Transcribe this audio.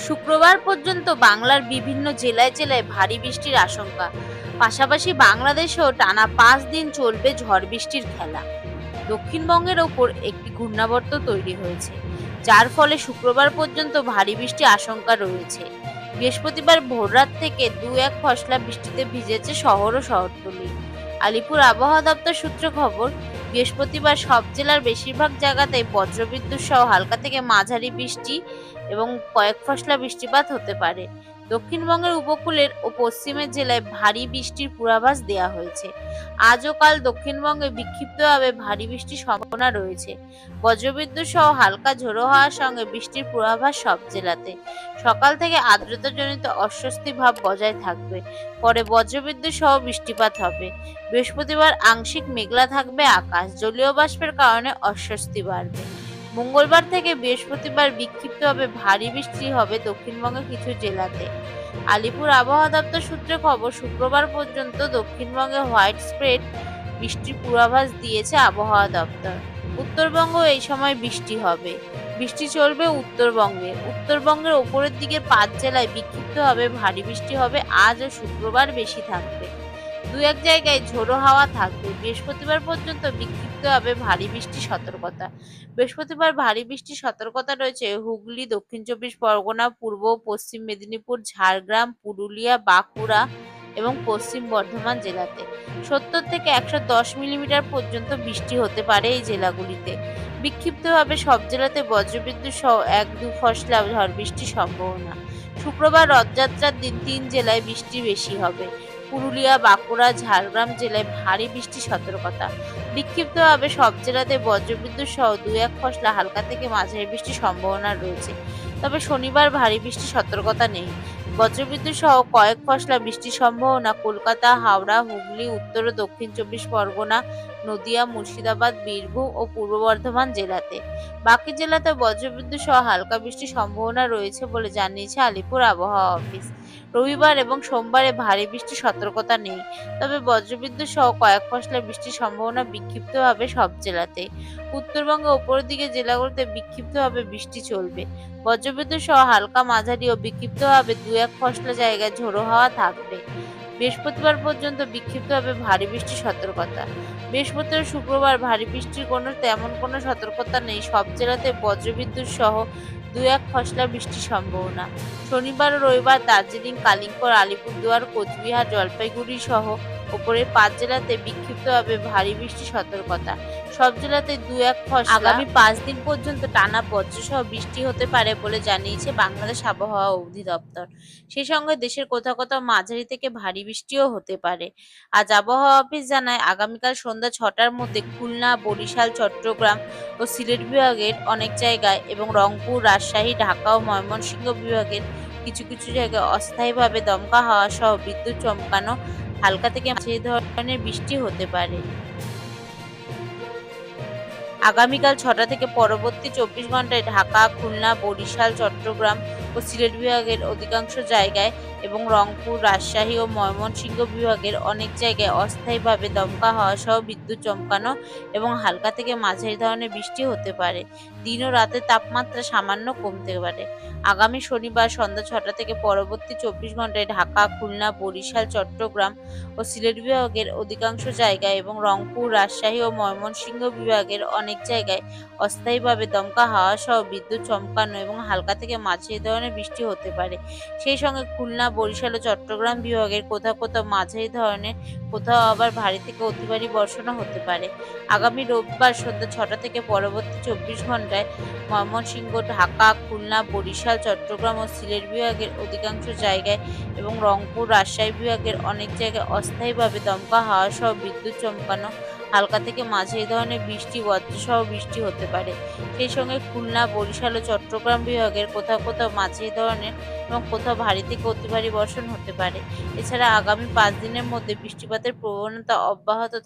শুক্রবার পর্যন্ত বাংলার বিভিন্ন জেলায় জেলায় ভারী বৃষ্টির আশঙ্কা। পাশাপাশি বাংলাদেশেও টানা 5 দিন চলবে ঝড় বৃষ্টির খেলা। দক্ষিণবঙ্গের ওপর একটি ঘূর্ণাবর্ত তৈরি হয়েছে, যার ফলে শুক্রবার পর্যন্ত ভারী বৃষ্টির আশঙ্কা রয়েছে। বৃহস্পতিবার ভোররাত থেকে 2-1 পশলা বৃষ্টিতে ভিজেছে শহর ও শহরতলি। আলিপুর আবহাওয়া দপ্তর সূত্রে খবর, বৃহস্পতিবার সব জেলার বেশিরভাগ জায়গাতেই বজ্রবিদ্যুৎ সহ হালকা থেকে মাঝারি বৃষ্টি এবং কয়েক পশলা বৃষ্টিপাত হতে পারে। দক্ষিণবঙ্গের উপকূলের ও পশ্চিমের জেলায় ভারী বৃষ্টির পূর্বাভাস দেওয়া হয়েছে। আজ ও কাল দক্ষিণবঙ্গে বিক্ষিপ্তভাবে ভারী বৃষ্টির সম্ভাবনা রয়েছে। বজ্রবিদ্যুৎ সহ হালকা ঝোড়ো হওয়ার সঙ্গে বৃষ্টির পূর্বাভাস সব জেলাতে। সকাল থেকে আর্দ্রতাজনিত অস্বস্তি ভাব বজায় থাকবে, পরে বজ্রবিদ্যুৎ সহ বৃষ্টিপাত হবে। বৃহস্পতিবার আংশিক মেঘলা থাকবে আকাশ, জলীয় বাষ্পের কারণে অস্বস্তি বাড়বে। মঙ্গলবার থেকে বৃহস্পতিবার বিক্ষিপ্তভাবে ভারী বৃষ্টি হবে দক্ষিণবঙ্গের কিছু জেলাতে। আলিপুর আবহাওয়া দপ্তর সূত্রে খবর, শুক্রবার পর্যন্ত দক্ষিণবঙ্গে হোয়াইট স্প্রেড বৃষ্টির পূর্বাভাস দিয়েছে আবহাওয়া দপ্তর। উত্তরবঙ্গ এই সময় বৃষ্টি হবে। বৃষ্টি চলবে উত্তরবঙ্গের ওপরের দিকের 5 জেলায় বিক্ষিপ্তভাবে ভারী বৃষ্টি হবে। আজ ও শুক্রবার বেশি থাকবে। 2-1 জায়গায় ঝোড়ো হাওয়া থাকবে। বৃহস্পতিবার পর্যন্ত বিক্ষিপ্তভাবে ভারী বৃষ্টির সতর্কতা। বৃহস্পতিবার ভারী বৃষ্টির সতর্কতা রয়েছে হুগলি, দক্ষিণ 24 পরগনা, পূর্ব ও পশ্চিম মেদিনীপুর, ঝাড়গ্রাম, পুরুলিয়া, বাঁকুড়া এবং পশ্চিম বর্ধমান জেলাতে। 70 থেকে 110 মিলিমিটার পর্যন্ত বৃষ্টি হতে পারে এই জেলাগুলিতে। বিক্ষিপ্তভাবে সব জেলাতে বজ্রবিদ্যুৎ সহ 1-2 পশলা ঝড় বৃষ্টির সম্ভাবনা। শুক্রবার রথযাত্রার দিন 3 জেলায় বৃষ্টি বেশি হবে। পুরুলিয়া, বাঁকুড়া, ঝাড়গ্রাম জেলায় ভারী বৃষ্টির সতর্কতা। বিক্ষিপ্তভাবে সব জেলাতে বজ্রবিদ্যুৎ সহ 2-1 পশলা হালকা থেকে মাঝারি বৃষ্টির সম্ভাবনা রয়েছে। তবে শনিবার ভারী বৃষ্টির সতর্কতা নেই। বজ্রবিদ্যুৎ সহ কয়েক পশলা বৃষ্টির সম্ভাবনা কলকাতা, হাওড়া, হুগলি, উত্তর ও দক্ষিণ 24 পরগনা, নদিয়া, মুর্শিদাবাদ, বীরভূম ও পূর্ব বর্ধমান জেলাতে। বাকি জেলাতে বজ্রবিদ্যুৎ সহ হালকা বৃষ্টির সম্ভাবনা রয়েছে বলে জানিয়েছে আলিপুর আবহাওয়া অফিস। রবিবার এবং সোমবারে ভারী বৃষ্টির সতর্কতা নেই, তবে বজ্রবিদ্যুৎ সহ কয়েক পশলা বৃষ্টির সম্ভাবনা বিক্ষিপ্তভাবে সব জেলাতে। উত্তরবঙ্গে ওপরের দিকে জেলাগুলোতে বিক্ষিপ্তভাবে বৃষ্টি চলবে। বজ্রবিদ্যুৎ সহ হালকা মাঝারি ও বিক্ষিপ্তভাবে 2-1 পশলা জায়গায় ঝোড়ো হাওয়া থাকবে। বৃহস্পতিবার পর্যন্ত বিক্ষিপ্তভাবে ভারী বৃষ্টির সতর্কতা। বৃহস্পতিবার শুক্রবার ভারী বৃষ্টির তেমন কোনো সতর্কতা নেই। সব জেলাতে বজ্রবিদ্যুৎ সহ 2-1 পশলা বৃষ্টির সম্ভাবনা। শনিবার ও রবিবার দার্জিলিং, কালিম্পং, আলিপুরদুয়ার, কোচবিহার, জলপাইগুড়ি সহ ওপরের 5 জেলাতে বিক্ষিপ্তভাবে ভারী বৃষ্টির সতর্কতা। সব জেলাতে 2-1 পশলা। আগামী 5 দিন পর্যন্ত টানা বজ্রসহ বৃষ্টি হতে পারে বলে জানিয়েছে বাংলাদেশ আবহাওয়া অধিদপ্তর। সেই সঙ্গে দেশের কোথাও কোথাও মাঝারি থেকে ভারী বৃষ্টিও হতে পারে। আজ আবহাওয়া অফিস জানায়, আগামীকাল সন্ধ্যা 6টার মধ্যে খুলনা, বরিশাল, চট্টগ্রাম ও সিলেট বিভাগের অনেক জায়গায় এবং রংপুর, রাজশাহী, ঢাকা ও ময়মনসিংহ বিভাগের কিছু কিছু জায়গায় অস্থায়ীভাবে দমকা হাওয়া সহ বিদ্যুৎ চমকানো হালকা থেকে মাঝারি ধরনের বৃষ্টি হতে পারে। আগামীকাল 6টা থেকে পরবর্তী 24 ঘন্টায় ঢাকা, খুলনা, বরিশাল, চট্টগ্রাম ও সিলেট বিভাগের অধিকাংশ জায়গায় এবং রংপুর, রাজশাহী ও ময়মনসিংহ বিভাগের অনেক জায়গায় অস্থায়ীভাবে দমকা হাওয়া সহ বিদ্যুৎ চমকানো এবং হালকা থেকে মাঝারি ধরনের বৃষ্টি হতে পারে। দিন ও রাতের তাপমাত্রা সামান্য কমতে পারে। আগামী শনিবার সন্ধ্যা 6টা থেকে পরবর্তী 24 ঘন্টায় ঢাকা, খুলনা, বরিশাল, চট্টগ্রাম ও সিলেট বিভাগের অধিকাংশ জায়গায় এবং রংপুর, রাজশাহী ও ময়মনসিংহ বিভাগের অনেক জায়গায় অস্থায়ীভাবে দমকা হাওয়া সহ বিদ্যুৎ চমকানো এবং হালকা থেকে মাঝারি ধরনের বৃষ্টি হতে পারে। সেই সঙ্গে খুলনা, বরিশাল ও চট্টগ্রাম বিভাগের কোথাও কোথাও মাঝারি ধরনের, কোথাও আবার ভারী থেকে অতি ভারী বর্ষণও হতে পারে। আগামী রোববার সন্ধ্যা 6টা থেকে পরবর্তী 24 ঘন্টায় ময়মনসিংহ, ঢাকা, খুলনা, বরিশাল, চট্টগ্রাম ও সিলেট বিভাগের অধিকাংশ জায়গায় এবং রংপুর, রাজশাহী বিভাগের অনেক জায়গায় অস্থায়ীভাবে দমকা হাওয়া সহ বিদ্যুৎ চমকানো হালকা থেকে মাঝারি ধরনের বৃষ্টি, বজ্রসহ বৃষ্টি হতে পারে। সেই সঙ্গে খুলনা, বরিশাল ও চট্টগ্রাম বিভাগের কোথাও কোথাও মাঝারি ধরনের এবং কোথাও ভারী থেকে অতি ভারী বর্ষণ হতে পারে। এছাড়া আগামী 5 দিনের মধ্যে বৃষ্টিপাতের প্রবণতা অব্যাহত থাকবে।